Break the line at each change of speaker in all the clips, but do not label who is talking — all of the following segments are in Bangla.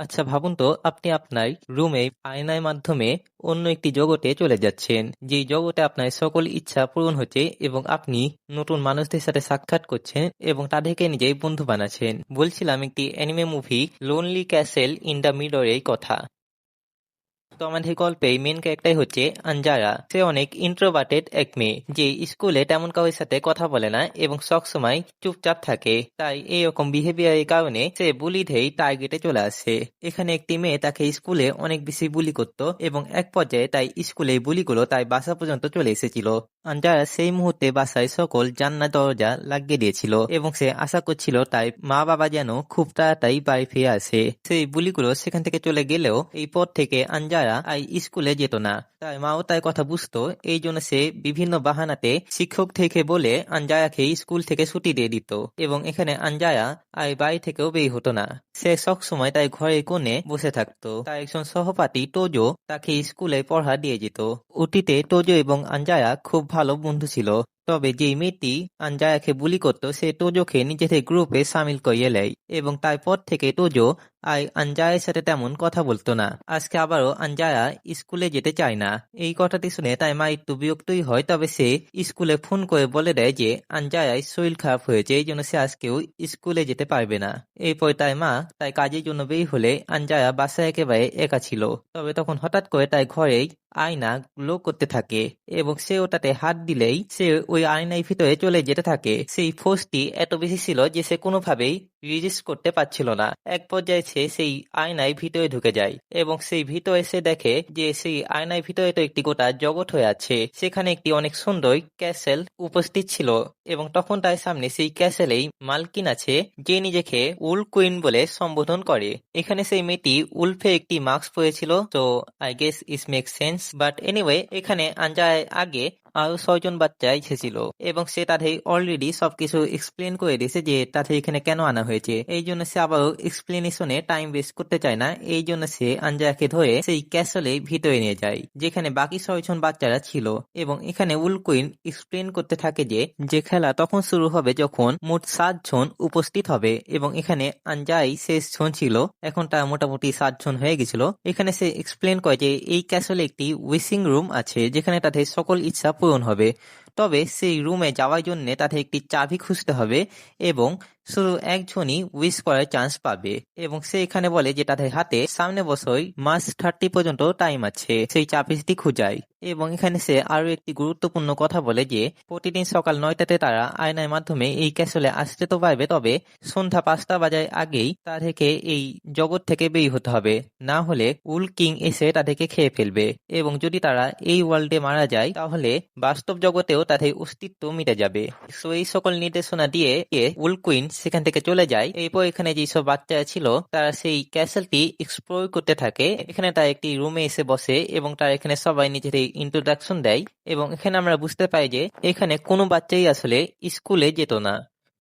আচ্ছা ভাবুন তো, আপনি আপনার রুমে আয়নার মাধ্যমে অন্য একটি জগতে চলে যাচ্ছেন, যেই জগতে আপনার সকল ইচ্ছা পূরণ হচ্ছে এবং আপনি নতুন মানুষদের সাথে সাক্ষাৎ করছেন এবং তাদেরকে নিজেই বন্ধু বানাচ্ছেন। বলছিলাম একটি anime movie lonely castle in the মিররের কথা। তো আমাদের গল্পে মেন ক্যারেক্টার হচ্ছে আঞ্জারা। সে অনেক ইন্ট্রোভার্টেড এক মেয়ে, যে স্কুলে তেমন কারোর সাথে কথা বলে না এবং সবসময় চুপচাপ থাকে। তাই এইরকম বিহেভিয়ারের কারণে সে বুলিড হয়ে টার্গেটে চলে আসে। এখানে একটি মেয়ে তাকে স্কুলে অনেক বেশি বুলি করত এবং এক পর্যায়ে তাই স্কুলে বুলিগুলো তাই বাসা পর্যন্ত চলে এসেছিল। আঞ্জারা সেই মুহূর্তে বাসায় সকল জানলা দরজা লাগিয়ে দিয়েছিল এবং সে আশা করছিল তাই মা বাবা যেন খুব তাড়াতাড়ি বাড়ি ফিরে আসে। সেই বুলিগুলো সেখান থেকে চলে গেলেও এই পর থেকে আঞ্জারা আর স্কুলে যেত না। তার মাও তার কথা বুঝতো, এই জন্য সে বিভিন্ন বাহানাতে শিক্ষক থেকে বলে আঞ্জারাকে স্কুল থেকে ছুটি দিয়ে দিত এবং এখানে আঞ্জারা আর বাড়ি থেকেও বের হতো না। সে সবসময় তার ঘরের কোণে বসে থাকতো। তার একজন সহপাঠী টোজো তাকে স্কুলে পড়া দিয়ে যেত। অতীতে টোজো এবং আঞ্জারা খুব ভালো বন্ধু ছিল। তবে যেই মেয়েটি আঞ্জায়াকে বুলি করত সে টোজোকে নিজেদের গ্রুপে সামিল করিয়ে নেয় এবং তারপর থেকে টোজো আর আঞ্জায়ের সাথে তেমন কথা বলতো না। আজকে আবারও আঞ্জায়া স্কুলে যেতে চায় না। এই কথাটি শুনে তার মা একটু বিরক্তই হয়, তবে সে স্কুলে ফোন করে বলে দেয় যে আঞ্জায়ার শরীর খারাপ হয়েছে, এই জন্য সে আজকেও স্কুলে যেতে পারবে না। এরপর তার মা তার কাজের জন্য বের হলে আঞ্জায়া বাসায় একেবারে একা ছিল। তবে তখন হঠাৎ করে তার ঘরেই আয়না গ্লো করতে থাকে এবং সে ওটাতে হাত দিলেই সে ওই আয়নার ভিতরে চলে যেতে থাকে। সেই ফোর্সটি এত বেশি ছিল যে সে কোনোভাবেই রেজিস্ট করতে পারছিল না। এক পর্যায়ে সে সেই আয়নার ভিতরে ঢুকে যায় এবং সেই ভিতরে সে দেখে যে সেই আয়নার ভিতরে তো একটি গোটা জগৎ হয়ে আছে। সেখানে একটি অনেক সুন্দর ক্যাসেল উপস্থিত ছিল এবং তখন তার সামনে সেই ক্যাসেলেই মালকিন আছে, যে নিজেকে উল কুইন বলে সম্বোধন করে। এখানে সেই মেয়েটি উলফে একটি মাস্ক পরেছিল, তো I guess is make sense. But anyway, এখানে আঞ্জায় আগে আরো 6জন বাচ্চা এসেছিল এবং সে তাদের অলরেডি সবকিছু এক্সপ্লেন করে দিয়েছে যে তাদের এখানে কেন আনা হয়েছে। এই জন্য সে আবারও এক্সপ্লেনেশনে টাইম ওয়েস্ট করতে চায় না। এই জন্য সে আঞ্জায়াকে ধরে সেই ক্যাসেলে ভিতরে নিয়ে যায়, যেখানে বাকি 6জন বাচ্চারা ছিল। এবং এখানে উল কুইন এক্সপ্লেন করতে থাকে যে খেলা তখন শুরু হবে যখন মোট 7জন উপস্থিত হবে এবং এখানে আঞ্জাই শেষ জন ছিল। এখন তার মোটামুটি 7জন হয়ে গেছিল। এখানে সে এক্সপ্লেন করে যে এই ক্যাসেলে একটি উইশিং রুম আছে যেখানে তাদের সকল ইচ্ছা পূরণ হবে। তবে সেই রুমে যাওয়ার জন্য তাদের একটি চাবি খুঁজতে হবে এবং শুধু একজনই উইশ করার চান্স পাবে। এবং সে এখানে বলে যে তাদের হাতে সামনে বছর মার্চ 30 পর্যন্ত টাইম আছে সেই চাবিটি খুঁজায়। এবং এখানে সে আরো একটি গুরুত্বপূর্ণ কথা বলে যে প্রতিদিন সকাল 9টাতে তারা আয়নার মাধ্যমে এই ক্যাসেলে আসতে তো পারবে, তবে সন্ধ্যা 5টা বাজার আগেই তাদেরকে এই জগৎ থেকে বের হতে হবে, না হলে উল কিং এসে তাদেরকে খেয়ে ফেলবে। এবং যদি তারা এই ওয়ার্ল্ডে মারা যায় তাহলে বাস্তব জগতেও তাদের অস্তিত্ব মিটে যাবে। সো এই সকল নির্দেশনা দিয়ে উল কুইন সেখান থেকে চলে যায়। এরপর এখানে যেসব বাচ্চারা ছিল তারা সেই ক্যাসেলটি এক্সপ্লোর করতে থাকে। এখানে তারা একটি রুমে এসে বসে এবং তারা এখানে সবাই নিজেদের ইন্ট্রোডাকশন দেয় এবং এখানে আমরা বুঝতে পাই যে এখানে কোনো বাচ্চাই আসলে স্কুলে যেত না।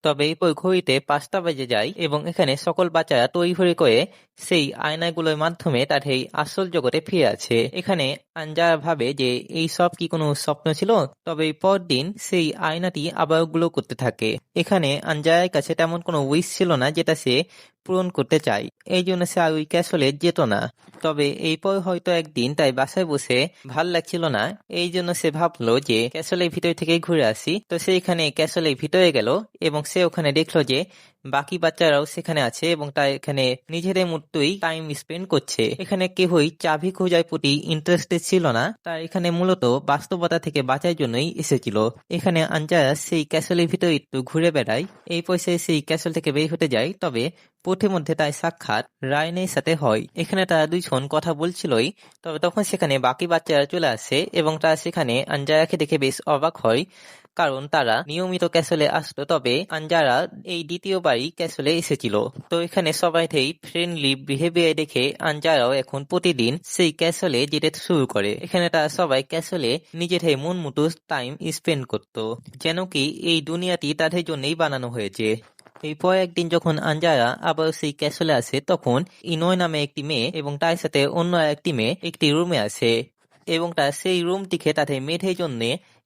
তবে এরপর ঘড়িতে 5টা বেজে যায় এবং এখানে সকল বাচ্চারা তড়িঘড়ি করে সেই আয়নাগুলোর মাধ্যমে তাদের আসল জগতে ফিরে আছে। এখানে আঞ্জারা ভাবে যে এই সব কি কোনো স্বপ্ন ছিল। তবে পরদিন সেই আয়নাটি আবার গ্লো করতে থাকে। এখানে আঞ্জারার কাছে তেমন কোনো উইশ ছিল না যেটা সে পূরণ করতে চায়, এই জন্য সে আর ওই ক্যাসলে যেত না। তবে এরপর হয়তো একদিন তাই বাসায় বসে ভাল লাগছিল না, এই জন্য সে ভাবলো যে ক্যাসলের ভিতর থেকে ঘুরে আসি। তো সে এখানে ক্যাসলের ভিতরে গেল এবং সে ওখানে দেখলো যে বাকি বাচ্চারাও সেখানে আছে এবং তাই এখানে নিজেদের মতোই টাইম স্পেন্ড করছে। এখানে কেউই চাবি খোঁজার প্রতি ইন্টারেস্টেড ছিল না, তার এখানে মূলত বাস্তবতা থেকে বাঁচার জন্যই এসেছিল। এখানে আঞ্জারা সেই ক্যাসলের ভিতরে একটু ঘুরে বেড়ায়, এই পয়সায় সেই ক্যাসল থেকে বের হতে যায়। তবে পথের মধ্যে তার সাক্ষাৎ রায়নের সাথে হয়। এখানে তারা দুইজন কথা বলছিলই, তবে তখন সেখানে বাকি বাচ্চারা চলে আসে এবং তারা সেখানে আঞ্জারাকে দেখে বেশ অবাক হয়, কারণ তারা নিয়মিত ক্যাসলে আসতো, তবে আঞ্জারা এই দ্বিতীয়বারই ক্যাসলে এসেছিল। তো এখানে সবাইতেই ফ্রেন্ডলি বিহেভিয়ার দেখে আঞ্জারাও এখন প্রতিদিন সেই ক্যাসলে যেতে শুরু করে। এখানে তারা সবাই ক্যাসলে নিজেদের মন মতো টাইম স্পেন্ড করত, যেন কি এই দুনিয়াটি তাদের জন্যই বানানো হয়েছে। এরপর একদিন যখন আঞ্জারা আবার সেই ক্যাসলে আসে তখন ইনোয় নামে একটি মেয়ে এবং তার সাথে অন্য একটি মেয়ে একটি রুমে আসে এবং তারা সেই রুমটিকে তাদের মেয়েদের জন্য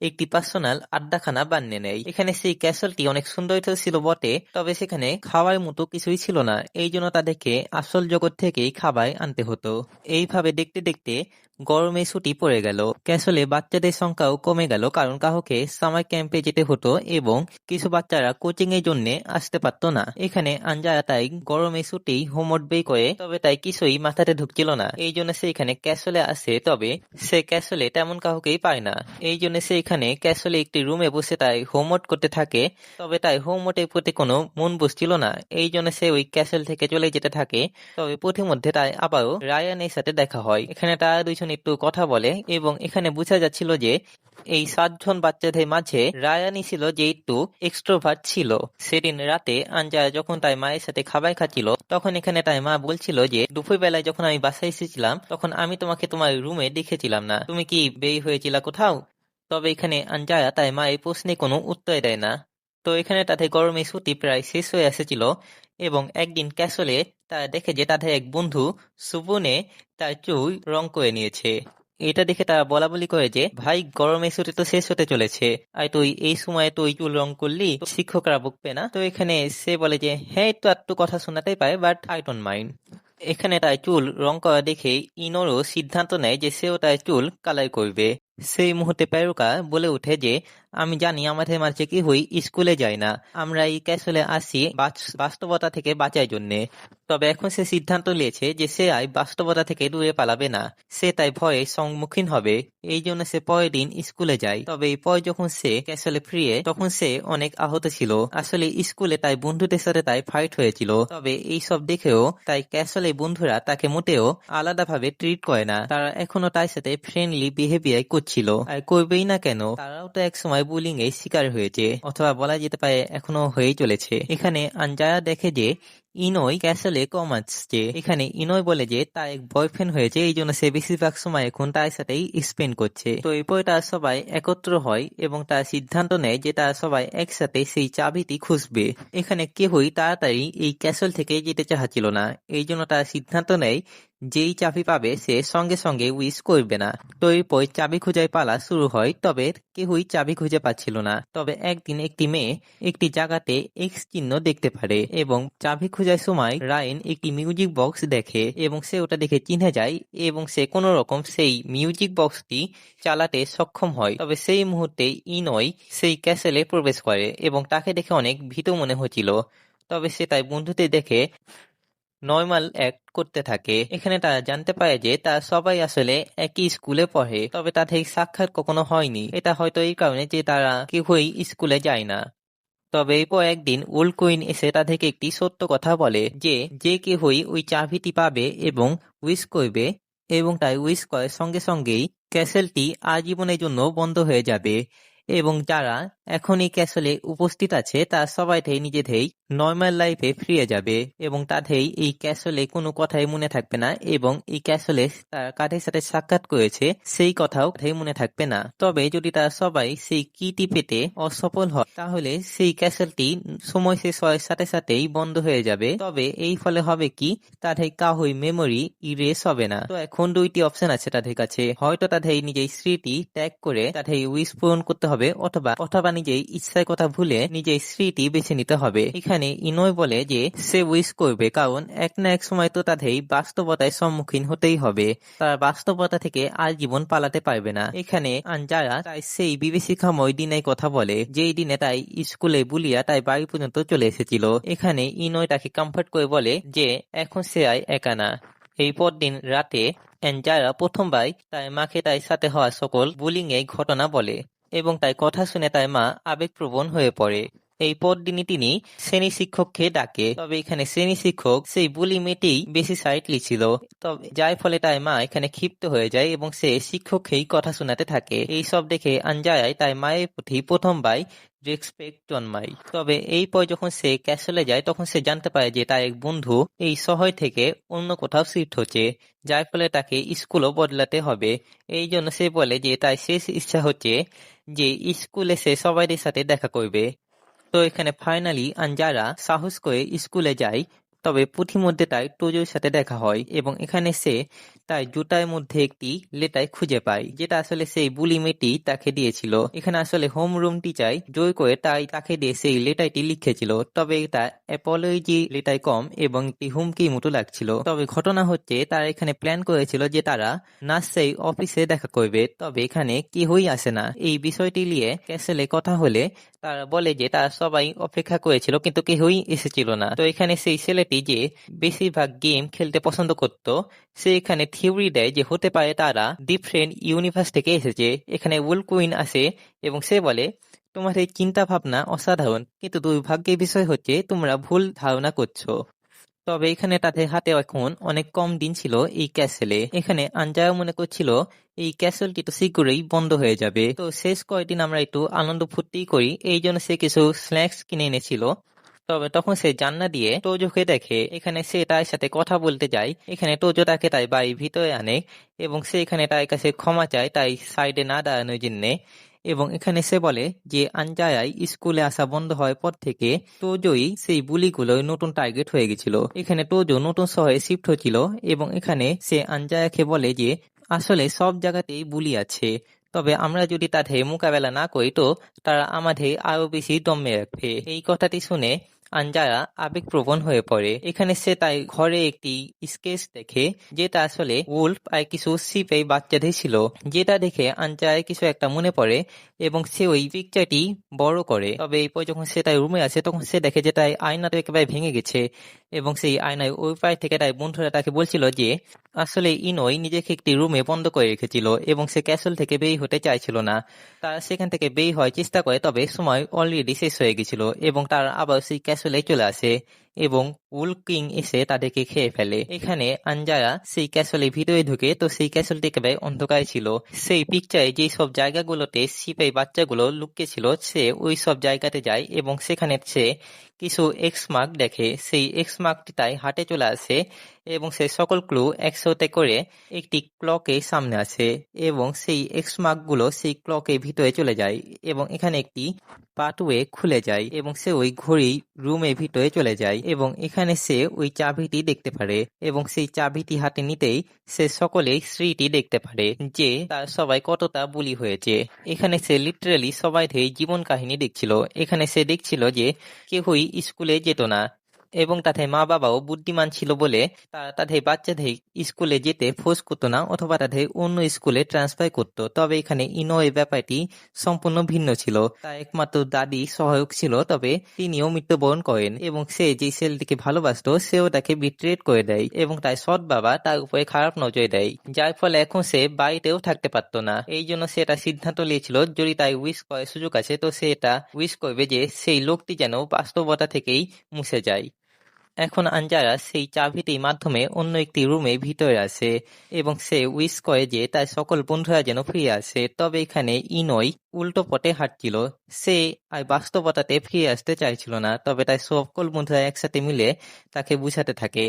একটি পার্সোনাল আড্ডাখানা বানিয়ে নেয়। এখানে সেই ক্যাসেলটি অনেক সুন্দর তো ছিল বটে, তবে সেখানে খাওয়ার মতো কিছুই ছিল না। এই জন্য তাদেরকে আসল জগৎ থেকেই খাবার আনতে হতো। এইভাবে দেখতে দেখতে গরমে ছুটি পড়ে গেল। ক্যাসলে বাচ্চাদের সংখ্যাও কমে গেল, কারণ কাউকে সামার ক্যাম্পে যেতে হতো এবং কিছু বাচ্চারা কোচিং এর জন্য আসতে পারতো না। এখানে আঞ্জারা তাই গরমে ছুটি হোমওয়ার্ক বের করে, তবে তাই কিছুই মাথাতে ঢুকছিল না। এই জন্য সে এখানে ক্যাসলে আসে, তবে সে ক্যাসলে তেমন কাউকেই পায় না। এই জন্য সে এখানে ক্যাসলে একটি রুমে বসে তাই হোমওয়ার্ক করতে থাকে, তবে তাই হোমওয়ার্কের প্রতি কোনো মন বসছিল না। এই জন্য সে ওই ক্যাসেল থেকে চলে যেতে থাকে। তবে পথিমধ্যে তাই আবারও রায়ানের সাথে দেখা হয়। এখানে তারা দুইজন একটু কথা বলে এবং এখানে বোঝা যাচ্ছিল যে এই 7 জন বাচ্চাদের মাঝে রায়ানই ছিল যে একটু এক্সট্রোভার্ট ছিল। সেদিন রাতে আঞ্জারা যখন তার মায়ের সাথে খাবার খাচ্ছিল, তখন এখানে তার মা বলছিল যে দুপুরবেলায় যখন আমি বাসায় এসেছিলাম তখন আমি তোমাকে তোমার রুমে দেখেছিলাম না, তুমি কি বের হয়েছিল কোথাও? তবে এখানে আঞ্জারা তার মায়ের প্রশ্নে কোনো উত্তর দেয় না। তো এখানে তাদের গরমের ছুটি প্রায় শেষ হয়ে এসেছিল এবং একদিন ক্যাসলে তারা দেখে যে তাদের এক বন্ধু সুবনে তার চুল রং করে নিয়েছে। এটা দেখে তারা বলাবলি করে যে ভাই, গরমের ছুটি তো শেষ হতে চলেছে, আর তুই এই সময় তুই চুল রং করলি, তো শিক্ষকরা বকবে না? তো এখানে সে বলে যে হ্যাঁ, একটু কথা শোনাতেই পারে, বাট আই ডোন্ট মাইন্ড। এখানে তার চুল রং করা দেখে ইনোরও সিদ্ধান্ত নেয় যে সেও তার চুল কালার করবে। সেই মুহূর্তে পেরুকা বলে ওঠে যে আমি জানি আমাদের মাঝে কেউই স্কুলে যায় না, আমরা এই ক্যাসলে আসি বাস্তবতা থেকে বাঁচার জন্যে। তবে এখন সে সিদ্ধান্ত নিয়েছে যে সে আর বাস্তবতা থেকে দূরে পালাবে না, সে তাই ভয়ের সম্মুখীন হবে। এই জন্য সে পরের দিন স্কুলে যায়। তবে পরে যখন সে ক্যাসলে ফিরে, তখন সে অনেক আহত ছিল। আসলে স্কুলে তাই বন্ধুদের সাথে তাই ফাইট হয়েছিল। তবে এই সব দেখেও তাই ক্যাসলে বন্ধুরা তাকে মোটেও আলাদাভাবে ট্রিট করে না, তারা এখনো তার সাথে ফ্রেন্ডলি বিহেভিয়ার করছিল। আর করবেই না কেন, তারাও তো একসময় বুলিং এর শিকার হয়েছে, অথবা বলা যেতে পারে এখনো হয়েই চলেছে। এখানে আঞ্জারা দেখে যে ইনোই ক্যাসলে কম আসছে। এখানে ইনোই বলে যে তার এক বয়ফ্রেন্ড হয়েছে, এই জন্য সে বেশিরভাগ সময় এখন তার সাথেই স্পেন্ড করছে। তো এরপরে তারা সবাই একত্র হয় এবং তার সিদ্ধান্ত নেয় যে তারা সবাই একসাথে সেই চাবিটি খুঁজবে। এখানে কেউই তাড়াতাড়ি এই ক্যাসল থেকে যেতে চাচ্ছিল না, এই জন্য তারা সিদ্ধান্ত নেয় যেই চাবি পাবে সে সঙ্গে সঙ্গে উইশ করবে না। তো এরপর চাবি খোঁজার পালা শুরু হয়, তবে কেউই চাবি খুঁজে পাচ্ছিল না। তবে একদিন একটি মেয়ে একটি জায়গাতে এক্স চিহ্ন দেখতে পারে এবং চাবি খোঁজার সময় রায়ন একটি মিউজিক বক্স দেখে এবং সে ওটা দেখে চিনে যায় এবং সে কোনো রকম সেই মিউজিক বক্সটি চালাতে সক্ষম হয়। তবে সেই মুহূর্তে ইনোই সেই ক্যাসেলে প্রবেশ করে এবং তাকে দেখে অনেক ভীত মনে হচ্ছিল। তবে সে তার বন্ধুদের দেখে নর্মাল অ্যাক্ট করতে থাকে। এখানে তারা জানতে পারে যে তারা সবাই আসলে একই স্কুলে পড়ে, তবে তাদের সাক্ষাৎ কখনো হয়নি। এটা হয়তো এই কারণে যে তারা কেউই স্কুলে যায় না। তবে এরপর একদিন ওল্ড কুইন এসে তাদেরকে একটি সত্য কথা বলে যে যে কেউই ওই চাবিটি পাবে এবং উইশ করবে এবং তাই উইশ করার সঙ্গে সঙ্গেই ক্যাসেলটি আজীবনের জন্য বন্ধ হয়ে যাবে এবং যারা এখন এই ক্যাসেলে উপস্থিত আছে তারা সবাইটাই নিজেদেরই নর্মাল লাইফে ফিরে যাবে এবং তাদের এই ক্যাসেলে কোনো কথাই মনে থাকবে না এবং এই ক্যাসেলে তারা কাদের সাথে সাক্ষাৎ করেছে সেই কথাও তাদের মনে থাকবে না। তবে যদি তারা সবাই সেই কিটি পেতে অসফল হয়, তাহলে সেই ক্যাসেলটি সময় শেষ হওয়ার সাথে সাথেই বন্ধ হয়ে যাবে। তবে এই ফলে হবে কি, তাদের কাউই মেমোরি ইরেজ হবে না। তো এখন দুইটি অপশন আছে তাদের কাছে, হয়তো তাদের নিজের স্মৃতি ত্যাগ করে তাদের উইশ পূরণ করতে হবে, অথবা নিজের ইচ্ছার কথা ভুলে নিজের স্মৃতি বেছে নিতে হবে। এখানে ইনোই বলে যে সে উইশ করবে, কারণ এক না এক সময় তো তাদের বাস্তবতার সম্মুখীন হতেই হবে, তারা বাস্তবতা থেকে আজীবন পালাতে পারবে না। এখানে আঞ্জারা তাই সেই বিভীষিকাময় দিনের কথা বলে, যেই দিনে তাই স্কুলে বুলিয়া তাই বাড়ি পর্যন্ত চলে এসেছিল। এখানে ইনোই তাকে কমফর্ট করে বলে যে এখন সে আর একা না। এই পরদিন রাতে আঞ্জারা প্রথমবার তার মাকে তার সাথে হওয়া সকল বুলিং এর ঘটনা বলে এবং তাই কথা শুনে তার মা আবেগপ্রবণ হয়ে পড়ে। এই পরদিনই তিনি শ্রেণী শিক্ষককে ডাকে, তবে এখানে শ্রেণী শিক্ষক সেই বুলি মেয়েটি বেশি সাইটলি ছিল, তবে যার ফলে তার মা এখানে ক্ষিপ্ত হয়ে যায় এবং সে শিক্ষককেই কথা শোনাতে থাকে। এই সব দেখে আঞ্জারায় তার মায়ের প্রতি প্রথমবার রেসপেক্ট জন্মায়। তবে এই পর যখন সে ক্যাসলে যায় তখন সে জানতে পারে যে তার এক বন্ধু এই শহর থেকে অন্য কোথাও শিফট হচ্ছে, যার ফলে তাকে স্কুলও বদলাতে হবে। এই জন্য সে বলে যে তার শেষ ইচ্ছা হচ্ছে যে স্কুলে সে সবাইদের সাথে দেখা করবে। তো এখানে ফাইনালি আঞ্জারা সাহস করে স্কুলে যায় তবে পুঁথিমধ্যে তাই টোজোর সাথে দেখা হয় এবং এখানে সে তাই জুতার মধ্যে একটি লেটার খুঁজে পায়, যেটা আসলে সেই বুলি মেয়েটি তাকে দিয়েছিল। এখানে আসলে হোমরুম টিচার জোর করে তাকে দিয়ে সেই লেটারটি লিখেছিল, তবে এটা অ্যাপোলজি লেটার কম এবং একটি হুমকির মতো লাগছিল। তবে ঘটনা হচ্ছে তারা এখানে প্ল্যান করেছিল যে তারা নার্সারি অফিসে দেখা করবে, তবে এখানে কেউই আসে না। এই বিষয়টি নিয়ে ক্যাসেলে কথা হলে তারা বলে যে তারা সবাই অপেক্ষা করেছিল কিন্তু কেউই এসেছিল না। তো এখানে সেই ছেলেটি যে বেশিরভাগ গেম খেলতে পছন্দ করত, সে এখানে থিওরি দেয় যে হতে পারে তারা ডিফারেন্ট ইউনিভার্স থেকে এসেছে। এখানে উল কুইন আসে এবং সে বলে, তোমার এই চিন্তা ভাবনা অসাধারণ, কিন্তু দুর্ভাগ্যের বিষয় হচ্ছে তোমরা ভুল ধারণা করছো। তবে এখানে তাদের হাতে এখন অনেক কম দিন ছিল এই ক্যাসেলে। এখানে আঞ্জাও মনে করছিল এই ক্যাসেলটি তো শীঘ্রই বন্ধ হয়ে যাবে, তো শেষ কয়েকদিন আমরা একটু আনন্দ ফুর্তি করি, এই জন্য সে কিছু স্ন্যাক্স কিনে এনেছিল। তবে তখন সে জান্না দিয়ে টোজোকে দেখে। এখানে সে তার সাথে কথা বলতে যায়। এখানে টোজো তাকে তাই বাড়ির ভিতরে আনে এবং সে এখানে তার কাছে ক্ষমা চায় তাই সাইডে না দাঁড়ানোর জন্যে। এবং এখানে সে বলে যে আঞ্জায়াই স্কুলে আসা বন্ধ হওয়ার পর থেকে টোজোই সেই বুলিগুলোর নতুন টার্গেট হয়ে গেছিল। এখানে টোজো নতুন শহরে শিফট হয়েছিল এবং এখানে সে আঞ্জায়াকে বলে যে আসলে সব জায়গাতেই বুলি আছে, তবে আমরা যদি তাদের মোকাবেলা না করি তো তারা আমাদের আরো বেশি দমে রাখবে। এই কথাটি শুনে আঞ্জারা আবেগপ্রবণ হয়ে পড়ে। এখানে সে তাই ঘরে একটি স্কেচ দেখে, যেটা আসলে উল্ফ আর কিছু শিপের বাচ্চাদের ছিল, যেটা দেখে আঞ্জারার কিছু একটা মনে পড়ে এবং সে ওই পিকচারটি বড় করে। তবে এরপর যখন সে তার রুমে আসে তখন সে দেখে যে তার আয়নাটা একেবারে ভেঙে গেছে এবং সেই আয়নায় ওই পাশ থেকে তার বন্ধুরা তাকে বলছিল যে আসলে ইনোই নিজেকে একটি রুমে বন্ধ করে রেখেছিল এবং সে ক্যাসেল থেকে বের হতে চাইছিল না। তারা সেখান থেকে বের হওয়ার চেষ্টা করে, তবে সময় অলরেডি শেষ হয়ে গেছিল এবং তারা আবার সেই ক্যাসেলে চলে আসে এবং উল কিং এসে তাদেরকে খেয়ে ফেলে। এখানে আঞ্জারা সেই ক্যাসেলের ভিতরে ঢুকে, তো সেই ক্যাসেলটি একেবারে অন্ধকার ছিল। সেই পিকচারে যেই সব জায়গাগুলোতে শিপের বাচ্চাগুলো লুকিয়ে ছিল সে ওই সব জায়গাতে যায় এবং সেখানে সে কিছু এক্স মার্ক দেখে। সেই এক্স মার্কটি তাই হাটে চলে আসে এবং সেই সকল ক্লু একসাথে করে একটি ক্লকের সামনে আসে এবং সেই এক্স মার্কগুলো সেই ক্লকের ভিতরে চলে যায় এবং এখানে একটি পাথওয়ে খুলে যায় এবং সে ওই ঘড়ি রুমের ভিতরে চলে যায় এবং এখানে সে ওই চাবিটি দেখতে পারে এবং সেই চাবিটি হাতে নিতেই সে সকলেই স্ত্রীটি দেখতে পারে যে তার সবাই কতটা বুলি হয়েছে। এখানে সে লিটারালি সবাইদের জীবন কাহিনী দেখছিল। এখানে সে দেখছিল যে কেউই স্কুলে যেত না এবং তাদের মা বাবাও বুদ্ধিমান ছিল বলে তারা তাদের বাচ্চাদের স্কুলে যেতে ফোর্স করতো না অথবা তাদের অন্য স্কুলে ট্রান্সফার করতো। তবে এখানে ইনো এর ব্যাপারটি সম্পূর্ণ ভিন্ন ছিল। তার একমাত্র দাদি সহায়ক ছিল, তবে তিনিও মৃত্যুবরণ করেন এবং সে যে ছেলেটিকে ভালোবাসতো সেও তাকে বিট্রেট করে দেয় এবং তার সৎ বাবা তার উপরে খারাপ নজর দেয়, যার ফলে এখন সে বাড়িতেও থাকতে পারতো না। এই জন্য সে এটা সিদ্ধান্ত নিয়েছিল যদি তাই উইশ করার সুযোগ আছে তো সে এটা উইশ করবে যে সেই লোকটি যেন বাস্তবতা থেকেই মুছে যায়। এখন আঞ্জারা সেই চাবিটির মাধ্যমে অন্য একটি রুমে ভিতরে আসে এবং সে উইশ করে যে তার সকল বন্ধুরা যেন ফিরে আসে। তবে এখানে ইনোই উল্টো পথে হাঁটছিল, সে আর বাস্তবতাতে ফিরে আসতে চাইছিল না। তবে তার সকল বন্ধুরা একসাথে মিলে তাকে বুঝাতে থাকে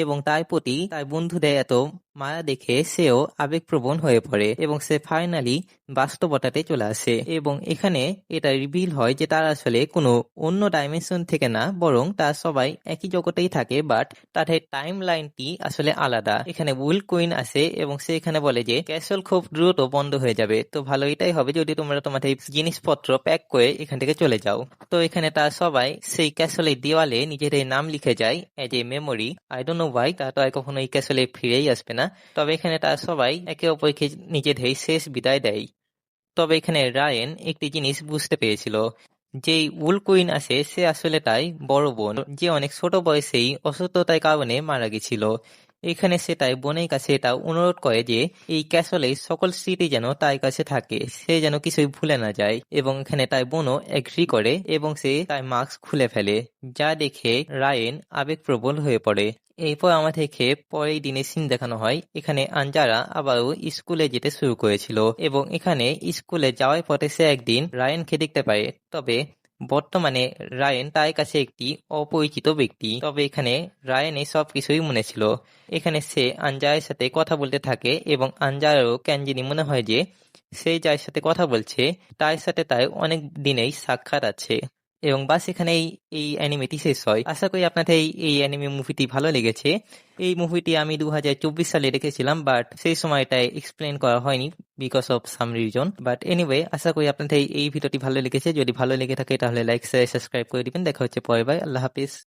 এবং তার প্রতি তার বন্ধুদের এত মায়া দেখে সেও আবেগপ্রবণ হয়ে পড়ে এবং সে ফাইনালি বাস্তবতাতে চলে আসে এবং এখানে এটা রিভিল হয় যে তারা আসলে কোনো অন্য ডাইমেনশন থেকে না, বরং তারা সবাই একই জগতেই থাকে, বাট তাদের টাইম লাইনটি আসলে আলাদা। এখানে উইল কুইন আসে এবং সে এখানে বলে যে ক্যাসেল খুব দ্রুত বন্ধ হয়ে যাবে, তো ভালো এটাই হবে যদি তোমরা তোমাদের জিনিসপত্র প্যাক করে এখান থেকে চলে যাও। তো এখানে তারা সবাই সেই ক্যাসেলের দেওয়ালে নিজেদের নাম লিখে যায় as a memory. I don't know Y, তারা তো আর কখনো এই ক্যাসেলে ফিরেই আসবে না। তবে এখানে তারা সবাই একে অপরকে নিজেদের শেষ বিদায় দেয়। তবে এখানে রায়েন একটি জিনিস বুঝতে পেরেছিল, যেই উল কুইন আসে সে আসলে তাই বড় বোন, যে অনেক ছোট বয়সেই অসুস্থতার কারণে মারা গেছিল। এখানে সে তাই বোনের কাছে এটা অনুরোধ করে যে এই ক্যাসলে সকল স্মৃতি যেন তার কাছে থাকে, সে যেন কিছুই ভুলে না যায় এবং এখানে তার বোনও এগ্রি করে এবং সে তার মাস্ক খুলে ফেলে, যা দেখে রায়েন আবেগপ্রবল হয়ে পড়ে। এরপর আমাদেরকে পরের দিনের সিন দেখানো হয়। এখানে আঞ্জারা আবারও স্কুলে যেতে শুরু করেছিল এবং এখানে স্কুলে যাওয়ার পথে সে একদিন রায়ানকে দেখতে পায়। তবে বর্তমানে রায়ান তার কাছে একটি অপরিচিত ব্যক্তি। তবে এখানে রায়ানের সবকিছুই মনে ছিল। এখানে সে আঞ্জারের সাথে কথা বলতে থাকে এবং আঞ্জারও কেন জানি মনে হয় যে সে যার সাথে কথা বলছে তার সাথে তার অনেক দিনেই সাক্ষাৎ আছে। এবং বাস এখানেই এই অ্যানিমেটি শেষ হয়। আশা করি আপনাদের এই অ্যানিমে মুভিটি ভালো লেগেছে। এই মুভিটি আমি 2024 সালে দেখেছিলাম, বাট সেই সময় এটা এক্সপ্লেন করা হয়নি because of some reason. But anyway, আশা করি আপনাদের এই ভিডিওটি ভালো লেগেছে। যদি ভালো লেগে থাকে তাহলে লাইক শেয়ার সাবস্ক্রাইব করে দিবেন। দেখা হচ্ছে পরে, বাই, আল্লাহ হাফিজ।